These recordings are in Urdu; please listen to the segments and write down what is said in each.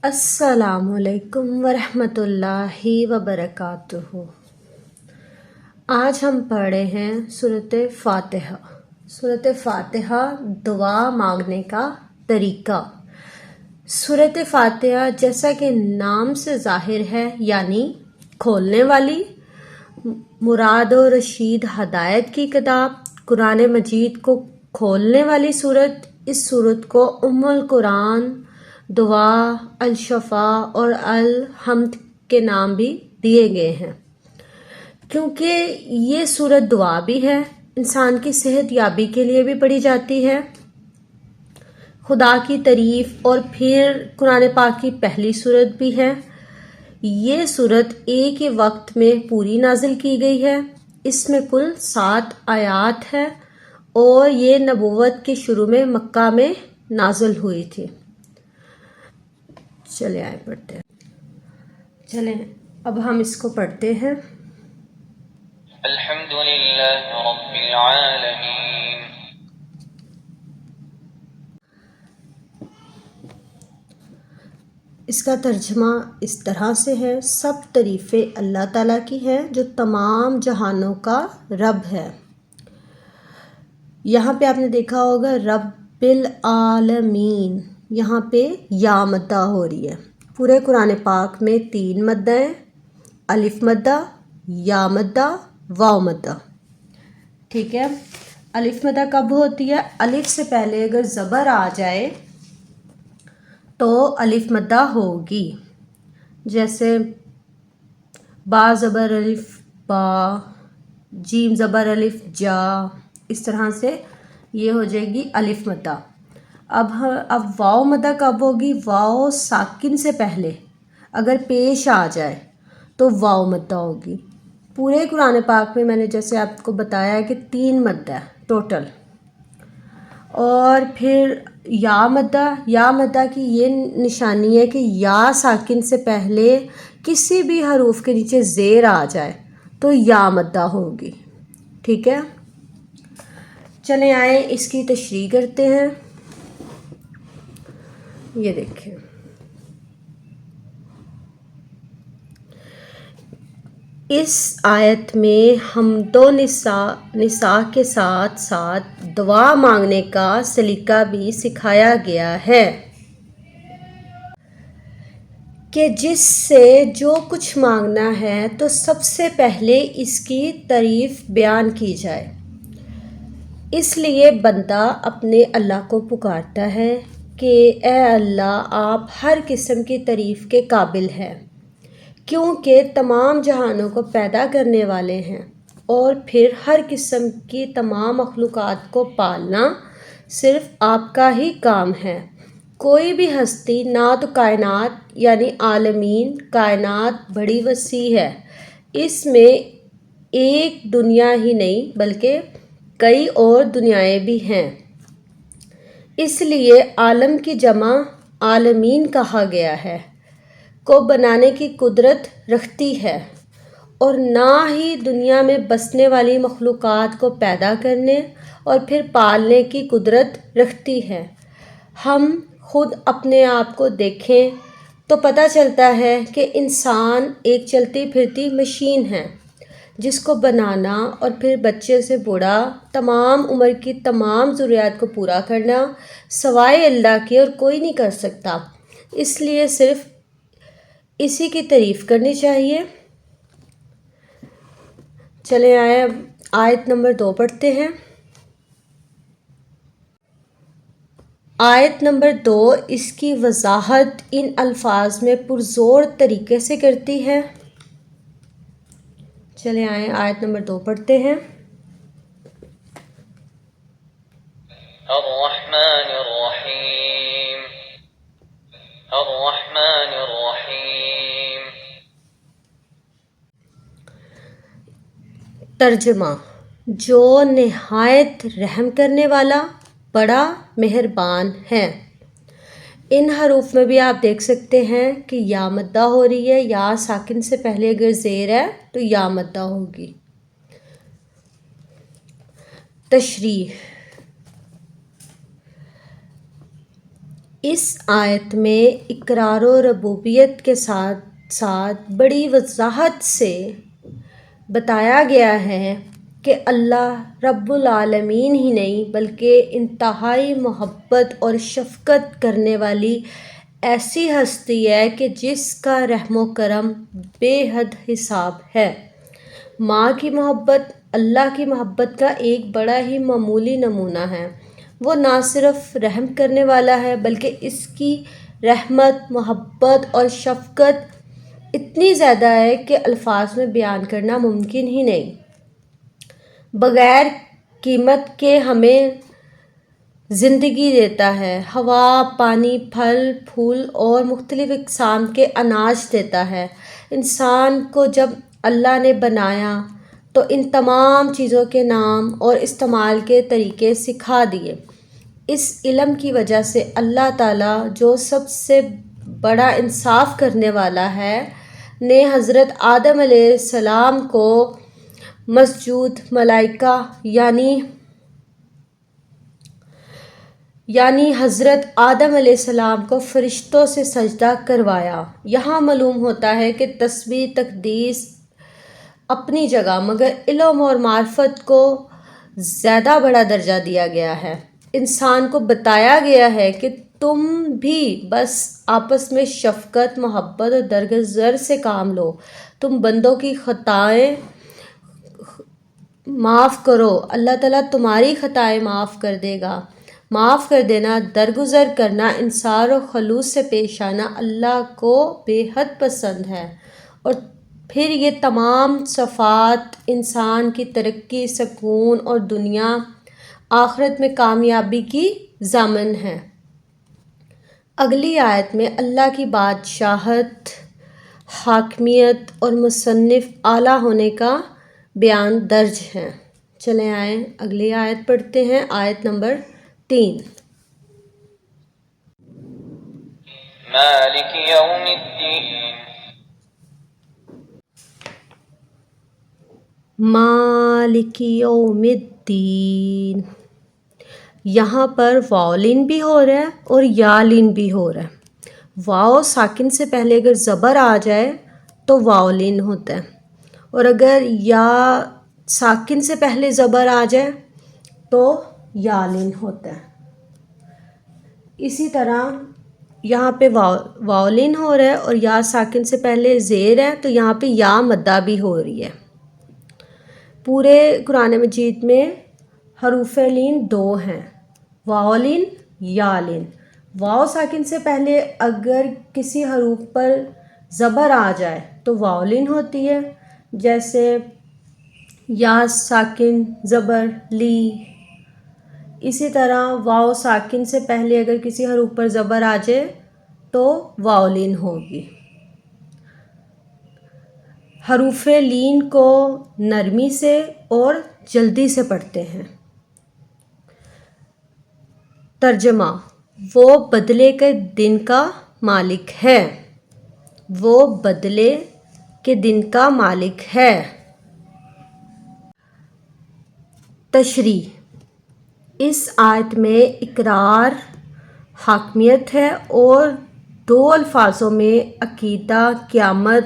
السلام علیکم ورحمۃ اللہ وبرکاتہ۔ آج ہم پڑھ رہے ہیں سورۃ فاتحہ۔ سورۃ فاتحہ دعا مانگنے کا طریقہ۔ سورۃ فاتحہ جیسا کہ نام سے ظاہر ہے یعنی کھولنے والی، مراد و رشید ہدایت کی کتاب، قرآن مجید کو کھولنے والی صورت۔ اس صورت کو ام القرآن، دعا، الشفا اور الحمد کے نام بھی دیے گئے ہیں، کیونکہ یہ صورت دعا بھی ہے، انسان کی صحت یابی کے لیے بھی پڑھی جاتی ہے، خدا کی تعریف، اور پھر قرآن پاک کی پہلی صورت بھی ہے۔ یہ صورت ایک ہی وقت میں پوری نازل کی گئی ہے۔ اس میں کل 7 آیات ہے اور یہ نبوت کے شروع میں مکہ میں نازل ہوئی تھی۔ چلے آئے پڑھتے ہیں۔ چلیں اب ہم اس کو پڑھتے ہیں۔ الحمد للہ رب العالمین۔ اس کا ترجمہ اس طرح سے ہے: سب تعریفیں اللہ تعالیٰ کی ہیں جو تمام جہانوں کا رب ہے۔ یہاں پہ آپ نے دیکھا ہوگا رب العالمین، یہاں پہ یا مدہ ہو رہی ہے۔ پورے قرآن پاک میں 3 مدہ ہیں: الف مدہ، یا مدہ، واو مدہ۔ ٹھیک ہے، الف مدہ کب ہوتی ہے؟ الف سے پہلے اگر زبر آ جائے تو الف مدہ ہوگی، جیسے با زبر الف با، جیم زبر الف جا، اس طرح سے یہ ہو جائے گی الف مدہ۔ اب واو مدہ کب ہوگی؟ واو ساکن سے پہلے اگر پیش آ جائے تو واو مدہ ہوگی۔ پورے قرآن پاک میں نے جیسے آپ کو بتایا کہ 3 مدہ ہے ٹوٹل۔ اور پھر یا مدہ کی یہ نشانی ہے کہ یا ساکن سے پہلے کسی بھی حروف کے نیچے زیر آ جائے تو یا مدہ ہوگی۔ ٹھیک ہے، چلیں آئیں اس کی تشریح کرتے ہیں۔ یہ دیکھیں، اس آیت میں حمد و نساء کے ساتھ ساتھ دعا مانگنے کا سلیقہ بھی سکھایا گیا ہے کہ جس سے جو کچھ مانگنا ہے تو سب سے پہلے اس کی تعریف بیان کی جائے۔ اس لیے بندہ اپنے اللہ کو پکارتا ہے کہ اے اللہ، آپ ہر قسم کی تعریف کے قابل ہیں، کیونکہ تمام جہانوں کو پیدا کرنے والے ہیں، اور پھر ہر قسم کی تمام مخلوقات کو پالنا صرف آپ کا ہی کام ہے۔ کوئی بھی ہستی نہ تو کائنات یعنی عالمین، کائنات بڑی وسیع ہے، اس میں ایک دنیا ہی نہیں بلکہ کئی اور دنیایں بھی ہیں، اس لیے عالم کی جمع عالمین کہا گیا ہے، کو بنانے کی قدرت رکھتی ہے، اور نہ ہی دنیا میں بسنے والی مخلوقات کو پیدا کرنے اور پھر پالنے کی قدرت رکھتی ہے۔ ہم خود اپنے آپ کو دیکھیں تو پتہ چلتا ہے کہ انسان ایک چلتی پھرتی مشین ہے، جس کو بنانا اور پھر بچے سے بوڑھا تمام عمر کی تمام ضروریات کو پورا کرنا سوائے اللہ کے اور کوئی نہیں کر سکتا، اس لیے صرف اسی کی تعریف کرنی چاہیے۔ چلیں آئے اب آیت نمبر 2 پڑھتے ہیں۔ آیت نمبر 2 اس کی وضاحت ان الفاظ میں پرزور طریقے سے کرتی ہے۔ چلیں آئیں آیت نمبر 2 پڑھتے ہیں۔ الرحمن الرحیم، الرحمن الرحیم۔ ترجمہ: جو نہایت رحم کرنے والا، بڑا مہربان ہے۔ ان حروف میں بھی آپ دیکھ سکتے ہیں کہ یا مدہ ہو رہی ہے، یا ساکن سے پہلے اگر زیر ہے تو یا مدہ ہوگی۔ تشریح: اس آیت میں اقرار و ربوبیت کے ساتھ ساتھ بڑی وضاحت سے بتایا گیا ہے کہ اللہ رب العالمین ہی نہیں بلکہ انتہائی محبت اور شفقت کرنے والی ایسی ہستی ہے کہ جس کا رحم و کرم بے حد حساب ہے۔ ماں کی محبت اللہ کی محبت کا ایک بڑا ہی معمولی نمونہ ہے۔ وہ نہ صرف رحم کرنے والا ہے بلکہ اس کی رحمت، محبت اور شفقت اتنی زیادہ ہے کہ الفاظ میں بیان کرنا ممکن ہی نہیں۔ بغیر قیمت کے ہمیں زندگی دیتا ہے، ہوا، پانی، پھل پھول اور مختلف اقسام کے اناج دیتا ہے۔ انسان کو جب اللہ نے بنایا تو ان تمام چیزوں کے نام اور استعمال کے طریقے سکھا دیے۔ اس علم کی وجہ سے اللہ تعالیٰ جو سب سے بڑا انصاف کرنے والا ہے نے حضرت آدم علیہ السلام کو مسجود ملائکہ یعنی حضرت آدم علیہ السلام کو فرشتوں سے سجدہ کروایا۔ یہاں معلوم ہوتا ہے کہ تسبیح تقدیس اپنی جگہ مگر علم اور معرفت کو زیادہ بڑا درجہ دیا گیا ہے۔ انسان کو بتایا گیا ہے کہ تم بھی بس آپس میں شفقت، محبت اور درگزر سے کام لو۔ تم بندوں کی خطائیں معاف کرو، اللہ تعالیٰ تمہاری خطائیں معاف کر دے گا۔ معاف کر دینا، درگزر کرنا، انصاف و خلوص سے پیش آنا اللہ کو بے حد پسند ہے، اور پھر یہ تمام صفات انسان کی ترقی، سکون اور دنیا آخرت میں کامیابی کی ضامن ہیں۔ اگلی آیت میں اللہ کی بادشاہت، حاکمیت اور مصنف اعلیٰ ہونے کا بیان درج ہے۔ چلیں آئیں اگلی آیت پڑھتے ہیں، آیت نمبر 3۔ مالک یوم الدین، مالک یوم الدین، یہاں پر واؤلین بھی ہو رہا ہے اور یالین بھی ہو رہا ہے۔ واؤ ساکن سے پہلے اگر زبر آ جائے تو واؤلین ہوتا ہے، اور اگر یا ساکن سے پہلے زبر آ جائے تو یالین ہوتا ہے۔ اسی طرح یہاں پہ واؤلین ہو رہا ہے اور یا ساکن سے پہلے زیر ہے تو یہاں پہ یا مدہ بھی ہو رہی ہے۔ پورے قرآن مجید میں حروف لین 2 ہیں، واؤلین، یالین۔ واؤ ساکن سے پہلے اگر کسی حروف پر زبر آ جائے تو واؤلین ہوتی ہے، جیسے یا ساکن زبر لی۔ اسی طرح واؤ ساکن سے پہلے اگر کسی حروف پر زبر آ جائے تو واؤلین ہوگی۔ حروف لین کو نرمی سے اور جلدی سے پڑھتے ہیں۔ ترجمہ: وہ بدلے کے دن کا مالک ہے، وہ بدلے کے دن کا مالک ہے۔ تشریح: اس آیت میں اقرار حاکمیت ہے اور 2 الفاظوں میں عقیدہ، قیامت،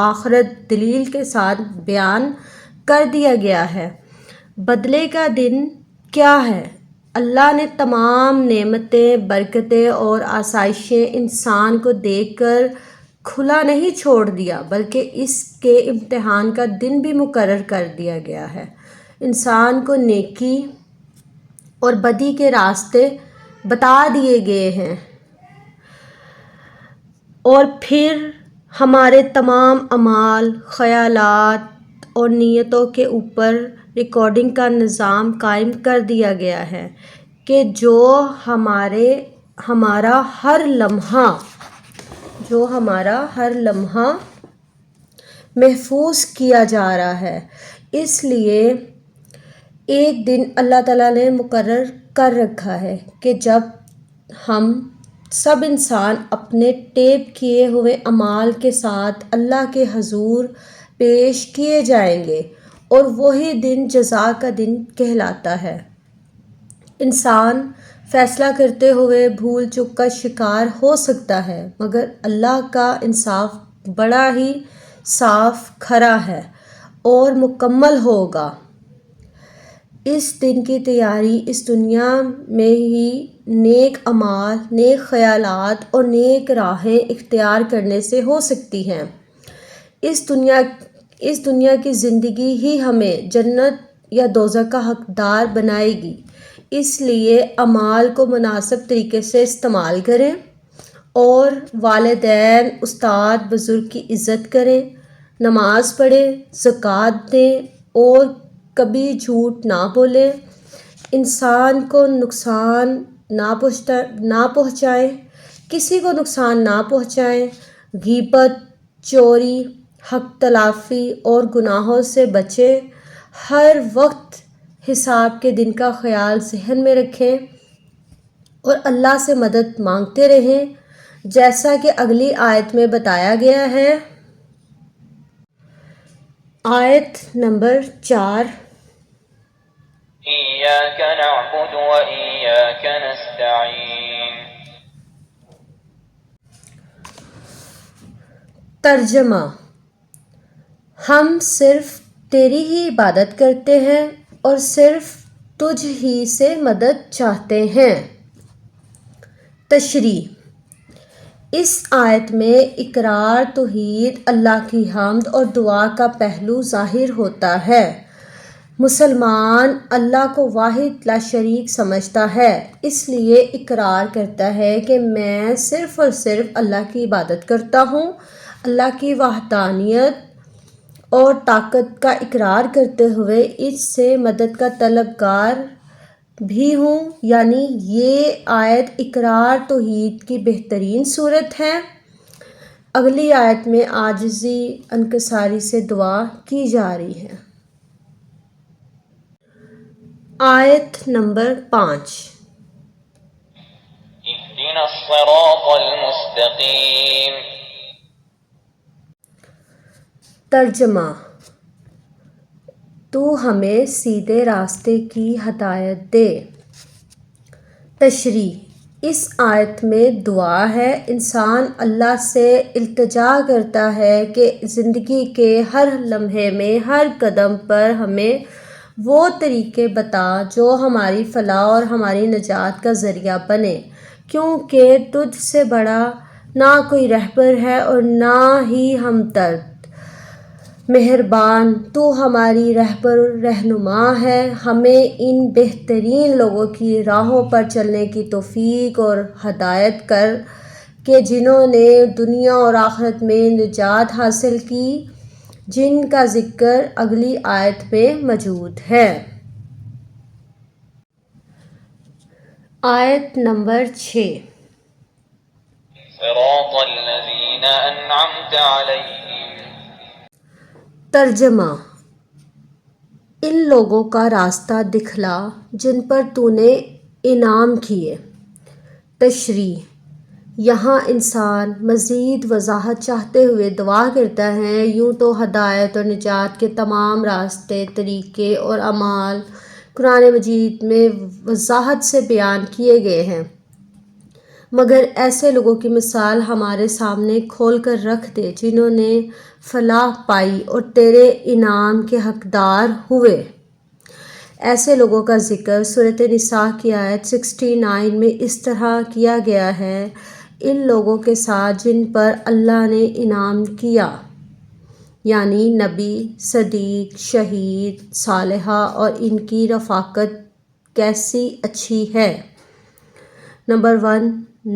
آخرت دلیل کے ساتھ بیان کر دیا گیا ہے۔ بدلے کا دن کیا ہے؟ اللہ نے تمام نعمتیں، برکتیں اور آسائشیں انسان کو دے کر کھلا نہیں چھوڑ دیا بلکہ اس کے امتحان کا دن بھی مقرر کر دیا گیا ہے۔ انسان کو نیکی اور بدی کے راستے بتا دیے گئے ہیں، اور پھر ہمارے تمام اعمال، خیالات اور نیتوں کے اوپر ریکارڈنگ کا نظام قائم کر دیا گیا ہے کہ جو ہمارا ہر لمحہ محفوظ کیا جا رہا ہے۔ اس لیے ایک دن اللہ تعالیٰ نے مقرر کر رکھا ہے کہ جب ہم سب انسان اپنے ٹیپ کیے ہوئے اعمال کے ساتھ اللہ کے حضور پیش کیے جائیں گے، اور وہی دن جزا کا دن کہلاتا ہے۔ انسان فیصلہ کرتے ہوئے بھول چک کا شکار ہو سکتا ہے، مگر اللہ کا انصاف بڑا ہی صاف کھرا ہے اور مکمل ہوگا۔ اس دن کی تیاری اس دنیا میں ہی نیک اعمال، نیک خیالات اور نیک راہیں اختیار کرنے سے ہو سکتی ہے۔ اس دنیا کی زندگی ہی ہمیں جنت یا دوزخ کا حقدار بنائے گی، اس لیے اعمال کو مناسب طریقے سے استعمال کریں اور والدین، استاد، بزرگ کی عزت کریں، نماز پڑھیں، زکوٰۃ دیں اور کبھی جھوٹ نہ بولیں، انسان کو نقصان نہ پہنچائیں، کسی کو نقصان نہ پہنچائیں، غیبت، چوری، حق تلافی اور گناہوں سے بچیں، ہر وقت حساب کے دن کا خیال ذہن میں رکھیں اور اللہ سے مدد مانگتے رہیں، جیسا کہ اگلی آیت میں بتایا گیا ہے۔ آیت نمبر 4۔ إياك نعبد وإياك نستعين۔ ترجمہ: ہم صرف تیری ہی عبادت کرتے ہیں اور صرف تجھ ہی سے مدد چاہتے ہیں۔ تشریح: اس آیت میں اقرار توحید، اللہ کی حمد اور دعا کا پہلو ظاہر ہوتا ہے۔ مسلمان اللہ کو واحد لا شریک سمجھتا ہے، اس لیے اقرار کرتا ہے کہ میں صرف اور صرف اللہ کی عبادت کرتا ہوں۔ اللہ کی وحدانیت اور طاقت کا اقرار کرتے ہوئے اس سے مدد کا طلبگار بھی ہوں، یعنی یہ آیت اقرار توحید کی بہترین صورت ہے۔ اگلی آیت میں عاجزی، انکساری سے دعا کی جا رہی ہے۔ آیت نمبر 5۔ اهدنا الصراط المستقيم۔ ترجمہ: تو ہمیں سیدھے راستے کی ہدایت دے۔ تشریح: اس آیت میں دعا ہے۔ انسان اللہ سے التجا کرتا ہے کہ زندگی کے ہر لمحے میں، ہر قدم پر ہمیں وہ طریقے بتا جو ہماری فلاح اور ہماری نجات کا ذریعہ بنے، کیونکہ تجھ سے بڑا نہ کوئی رہبر ہے اور نہ ہی ہمدرد، مہربان۔ تو ہماری رہبر و رہنما ہے، ہمیں ان بہترین لوگوں کی راہوں پر چلنے کی توفیق اور ہدایت کر کہ جنہوں نے دنیا اور آخرت میں نجات حاصل کی، جن کا ذکر اگلی آیت میں موجود ہے۔ آیت نمبر 6۔ صراط الذين أنعمت عليهم۔ ترجمہ: ان لوگوں کا راستہ دکھلا جن پر تو نے انعام کیے۔ تشریح: یہاں انسان مزید وضاحت چاہتے ہوئے دعا کرتا ہے، یوں تو ہدایت اور نجات کے تمام راستے، طریقے اور اعمال قرآن مجید میں وضاحت سے بیان کیے گئے ہیں، مگر ایسے لوگوں کی مثال ہمارے سامنے کھول کر رکھ دے جنہوں نے فلاح پائی اور تیرے انعام کے حقدار ہوئے۔ ایسے لوگوں کا ذکر سورۃ نساء کی آیت 69 میں اس طرح کیا گیا ہے: ان لوگوں کے ساتھ جن پر اللہ نے انعام کیا، یعنی نبی، صدیق، شہید، صالحہ، اور ان کی رفاقت کیسی اچھی ہے۔ نمبر 1،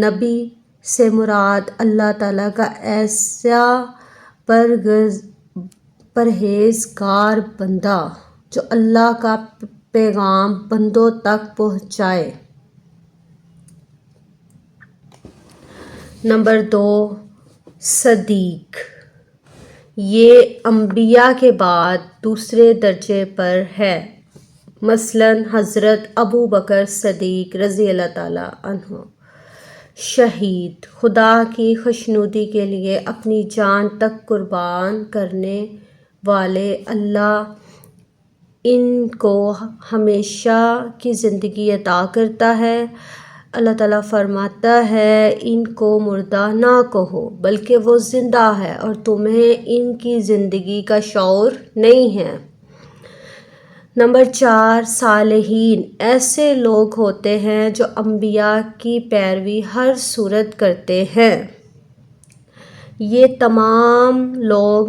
نبی سے مراد اللہ تعالیٰ کا ایسا پرہیزگار بندہ جو اللہ کا پیغام بندوں تک پہنچائے۔ نمبر 2، صدیق، یہ انبیاء کے بعد دوسرے درجے پر ہے، مثلاً حضرت ابو بکر صدیق رضی اللہ تعالیٰ عنہ۔ شہید، خدا کی خوشنودی کے لیے اپنی جان تک قربان کرنے والے، اللہ ان کو ہمیشہ کی زندگی عطا کرتا ہے۔ اللہ تعالیٰ فرماتا ہے ان کو مردہ نہ کہو بلکہ وہ زندہ ہے اور تمہیں ان کی زندگی کا شعور نہیں ہے۔ نمبر 4، صالحین ایسے لوگ ہوتے ہیں جو انبیاء کی پیروی ہر صورت کرتے ہیں۔ یہ تمام لوگ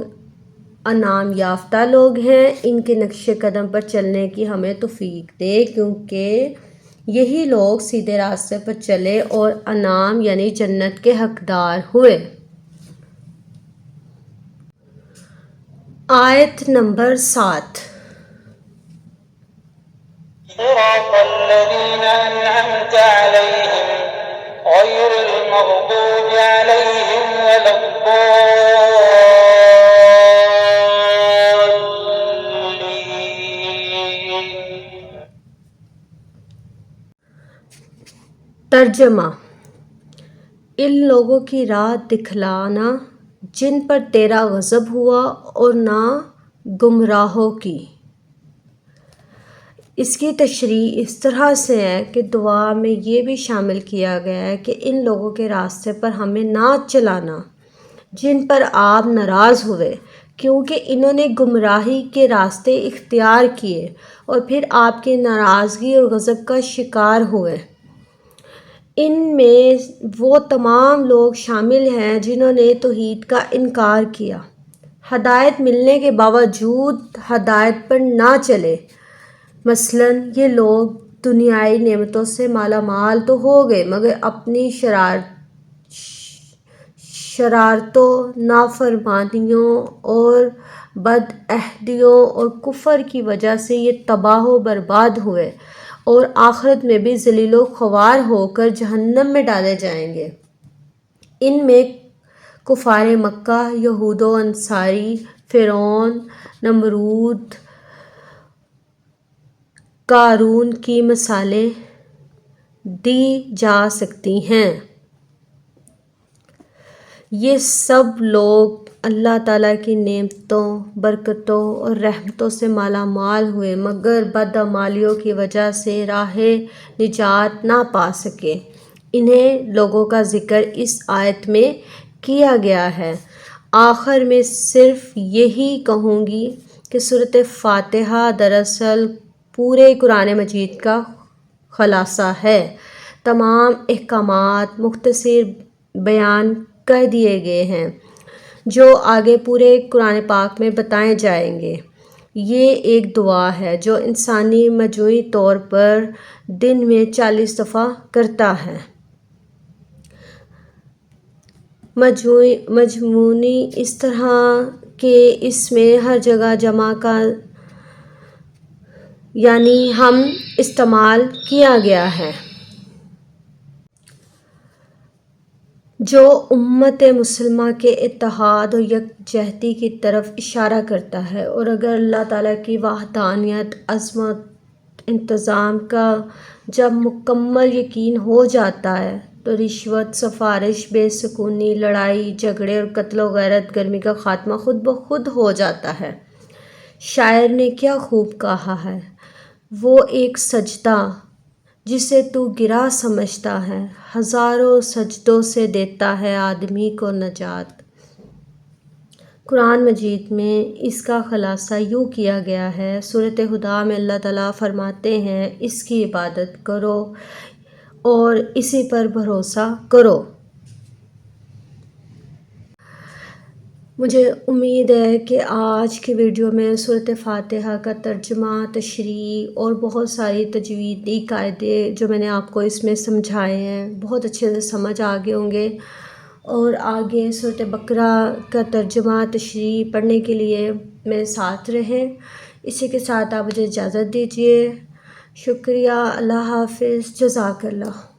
انعام یافتہ لوگ ہیں، ان کے نقش قدم پر چلنے کی ہمیں توفیق دے، کیونکہ یہی لوگ سیدھے راستے پر چلے اور انعام یعنی جنت کے حقدار ہوئے۔ آیت نمبر 7۔ صراط الذين أنعمت عليهم غير المغضوب عليهم ولا الضالين۔ ترجمہ: ان لوگوں کی راہ دکھلانا جن پر تیرا غضب ہوا اور نہ گمراہوں کی۔ اس کی تشریح اس طرح سے ہے کہ دعا میں یہ بھی شامل کیا گیا ہے کہ ان لوگوں کے راستے پر ہمیں نہ چلانا جن پر آپ ناراض ہوئے، کیونکہ انہوں نے گمراہی کے راستے اختیار کیے اور پھر آپ کی ناراضگی اور غضب کا شکار ہوئے۔ ان میں وہ تمام لوگ شامل ہیں جنہوں نے توحید کا انکار کیا، ہدایت ملنے کے باوجود ہدایت پر نہ چلے۔ مثلاً یہ لوگ دنیائی نعمتوں سے مالا مال تو ہو گئے مگر اپنی شرارتوں، نافرمانیوں اور بدعہدیوں اور کفر کی وجہ سے یہ تباہ و برباد ہوئے اور آخرت میں بھی ذلیل و خوار ہو کر جہنم میں ڈالے جائیں گے۔ ان میں کفار مکہ، یہود و انصاری، فرعون، نمرود، قارون کی مثالیں دی جا سکتی ہیں۔ یہ سب لوگ اللہ تعالیٰ کی نعمتوں، برکتوں اور رحمتوں سے مالا مال ہوئے مگر بدعمالیوں کی وجہ سے راہ نجات نہ پا سکے۔ انہیں لوگوں کا ذکر اس آیت میں کیا گیا ہے۔ آخر میں صرف یہی کہوں گی کہ سورۃ فاتحہ دراصل پورے قرآن مجید کا خلاصہ ہے۔ تمام احکامات مختصر بیان کر دیے گئے ہیں جو آگے پورے قرآن پاک میں بتائے جائیں گے۔ یہ ایک دعا ہے جو انسانی مجموعی طور پر دن میں 40 دفعہ کرتا ہے۔ مضمونی اس طرح کہ اس میں ہر جگہ جمع کا یعنی ہم استعمال کیا گیا ہے، جو امت مسلمہ کے اتحاد اور یکجہتی کی طرف اشارہ کرتا ہے۔ اور اگر اللہ تعالیٰ کی وحدانیت، عظمت، انتظام کا جب مکمل یقین ہو جاتا ہے تو رشوت، سفارش، بے سکونی، لڑائی جھگڑے اور قتل و غیرت گرمی کا خاتمہ خود بخود ہو جاتا ہے۔ شاعر نے کیا خوب کہا ہے، وہ ایک سجدہ جسے تو گرا سمجھتا ہے، ہزاروں سجدوں سے دیتا ہے آدمی کو نجات۔ قرآن مجید میں اس کا خلاصہ یوں کیا گیا ہے۔ سورۃ ہدیٰ میں اللہ تعالیٰ فرماتے ہیں اس کی عبادت کرو اور اسی پر بھروسہ کرو۔ مجھے امید ہے کہ آج کی ویڈیو میں سورۃ فاتحہ کا ترجمہ، تشریح اور بہت ساری تجویدی قاعدے جو میں نے آپ کو اس میں سمجھائے ہیں بہت اچھے سے سمجھ آ گئے ہوں گے، اور آگے سورۃ بقرہ کا ترجمہ، تشریح پڑھنے کے لیے میرے ساتھ رہیں۔ اسی کے ساتھ آپ مجھے اجازت دیجیے۔ شکریہ، اللہ حافظ، جزاک اللہ۔